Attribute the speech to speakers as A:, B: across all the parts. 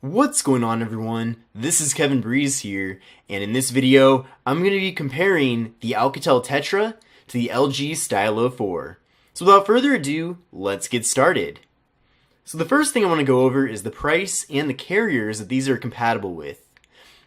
A: What's going on, everyone? This is Kevin Breeze here, and in this video I'm going to be comparing the Alcatel Tetra to the LG Stylo 4. So without further ado, let's get started. So the first thing I want to go over is the price and the carriers that these are compatible with.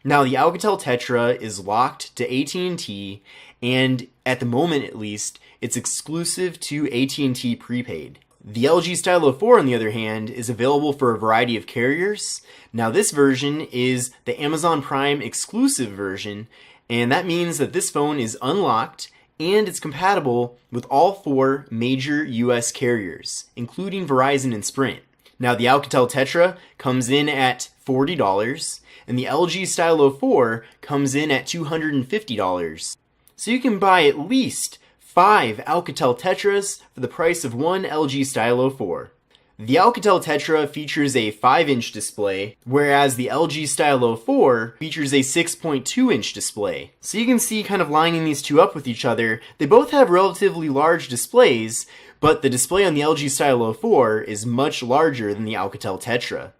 A: Now the Alcatel Tetra is locked to AT&T, and at the moment at least, it's exclusive to AT&T prepaid. The LG Stylo 4, on the other hand, is available for a variety of carriers. Now this version is the Amazon Prime exclusive version, and that means that this phone is unlocked and it's compatible with all four major US carriers, including Verizon and Sprint. Now the Alcatel Tetra comes in at $40, and the LG Stylo 4 comes in at $250. So you can buy at least 5 Alcatel Tetras for the price of one LG Stylo 4. The Alcatel Tetra features a 5-inch display, whereas the LG Stylo 4 features a 6.2-inch display. So you can see, kind of lining these two up with each other, they both have relatively large displays, but the display on the LG Stylo 4 is much larger than the Alcatel Tetra.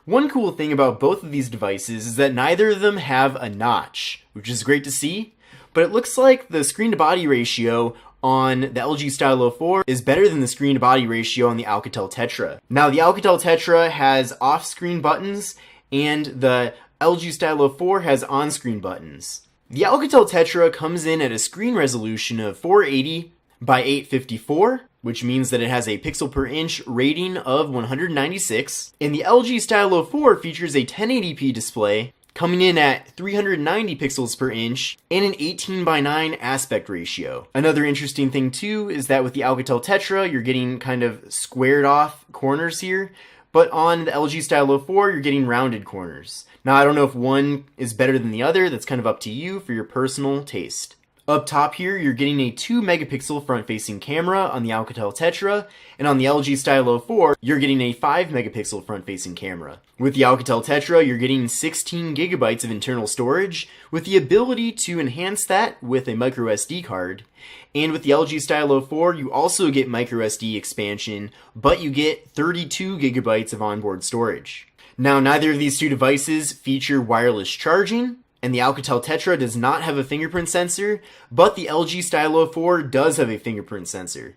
A: One cool thing about both of these devices is that neither of them have a notch, which is great to see, but it looks like the screen-to-body ratio on the LG Stylo 4 is better than the screen-to-body ratio on the Alcatel Tetra. Now the Alcatel Tetra has off-screen buttons, and the LG Stylo 4 has on-screen buttons. The Alcatel Tetra comes in at a screen resolution of 480 by 854, which means that it has a pixel per inch rating of 196, and the LG Stylo 4 features a 1080p display coming in at 390 pixels per inch and an 18 by 9 aspect ratio. Another interesting thing too is that with the Alcatel Tetra, you're getting kind of squared off corners here, but on the LG Stylo 4, you're getting rounded corners. Now I don't know if one is better than the other, that's kind of up to you for your personal taste. Up top here, you're getting a 2 megapixel front-facing camera on the Alcatel Tetra, and on the LG Stylo 4, you're getting a 5 megapixel front-facing camera. With the Alcatel Tetra, you're getting 16 gigabytes of internal storage, with the ability to enhance that with a microSD card. And with the LG Stylo 4, you also get microSD expansion, but you get 32 gigabytes of onboard storage. Now, neither of these two devices feature wireless charging, and the Alcatel Tetra does not have a fingerprint sensor, but the LG Stylo 4 does have a fingerprint sensor.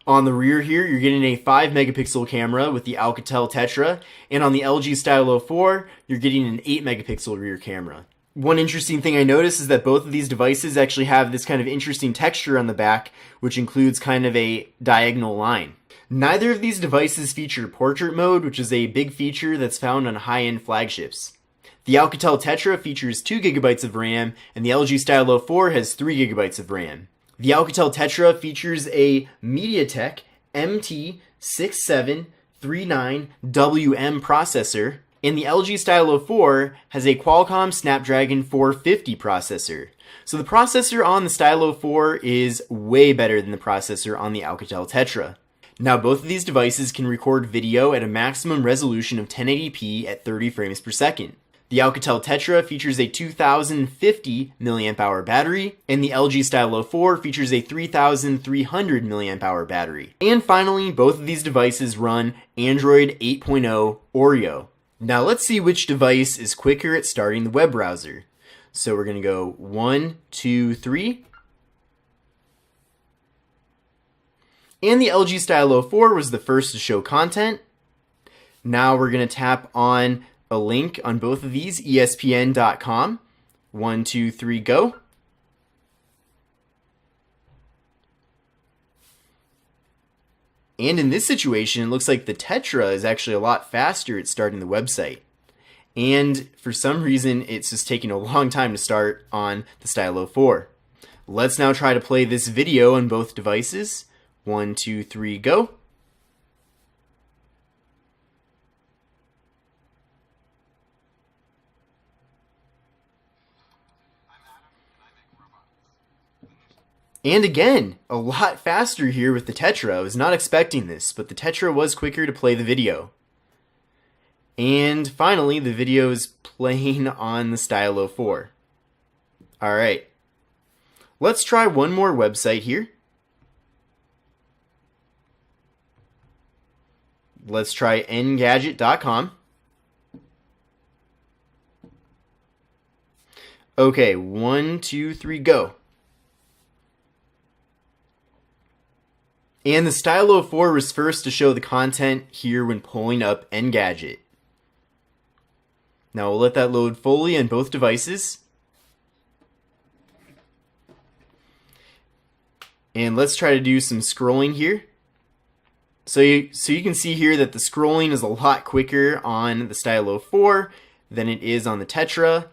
A: On the rear here, you're getting a 5 megapixel camera with the Alcatel Tetra, and on the LG Stylo 4, you're getting an 8 megapixel rear camera. One interesting thing I noticed is that both of these devices actually have this kind of interesting texture on the back, which includes kind of a diagonal line. Neither of these devices feature portrait mode, which is a big feature that's found on high-end flagships. The Alcatel Tetra features 2 gigabytes of RAM, and the LG Stylo 4 has 3 gigabytes of RAM. The Alcatel Tetra features a MediaTek MT6739WM processor, and the LG Stylo 4 has a Qualcomm Snapdragon 450 processor. So the processor on the Stylo 4 is way better than the processor on the Alcatel Tetra. Now both of these devices can record video at a maximum resolution of 1080p at 30 frames per second. The Alcatel Tetra features a 2050 mAh battery, and the LG Stylo 4 features a 3300 mAh battery. And finally, both of these devices run Android 8.0 Oreo. Now let's see which device is quicker at starting the web browser. So we're going to go 1, 2, 3. And the LG Stylo 4 was the first to show content. Now we're going to tap on a link on both of these, espn.com. 1, 2, 3, go. And in this situation, it looks like the Tetra is actually a lot faster at starting the website. And for some reason, it's just taking a long time to start on the Stylo 4. Let's now try to play this video on both devices. 1, 2, 3, go. And again, a lot faster here with the Tetra. I was not expecting this, but the Tetra was quicker to play the video. And finally, the video is playing on the Stylo 4. Alright, let's try one more website here. Let's try Engadget.com. Okay, 1, 2, 3, go. And the Stylo 4 was first to show the content here when pulling up Engadget. Now we'll let that load fully on both devices. And let's try to do some scrolling here. So you can see here that the scrolling is a lot quicker on the Stylo 4 than it is on the Tetra.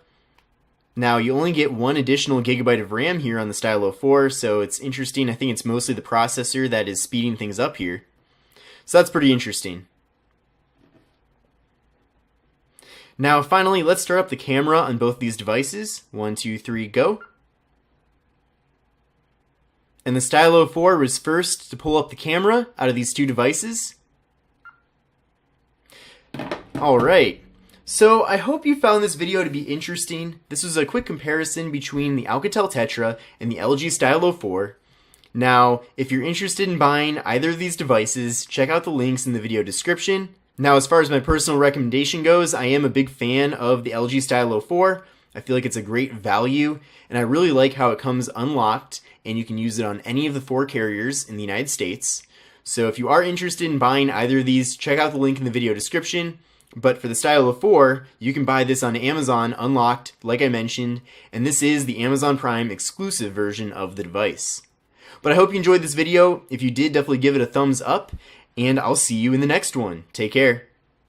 A: Now you only get 1 additional gigabyte of RAM here on the Stylo 4, so it's interesting. I think it's mostly the processor that is speeding things up here. So that's pretty interesting. Now finally, let's start up the camera on both these devices. 1, 2, 3, go. And the Stylo 4 was first to pull up the camera out of these two devices. Alright, so I hope you found this video to be interesting. This was a quick comparison between the Alcatel Tetra and the LG Stylo 4. Now, if you're interested in buying either of these devices, check out the links in the video description. Now, as far as my personal recommendation goes, I am a big fan of the LG Stylo 4. I feel like it's a great value, and I really like how it comes unlocked, and you can use it on any of the 4 carriers in the United States. So if you are interested in buying either of these, check out the link in the video description. But for the Stylo 4, you can buy this on Amazon unlocked, like I mentioned, and this is the Amazon Prime exclusive version of the device. But I hope you enjoyed this video. If you did, definitely give it a thumbs up, and I'll see you in the next one. Take care.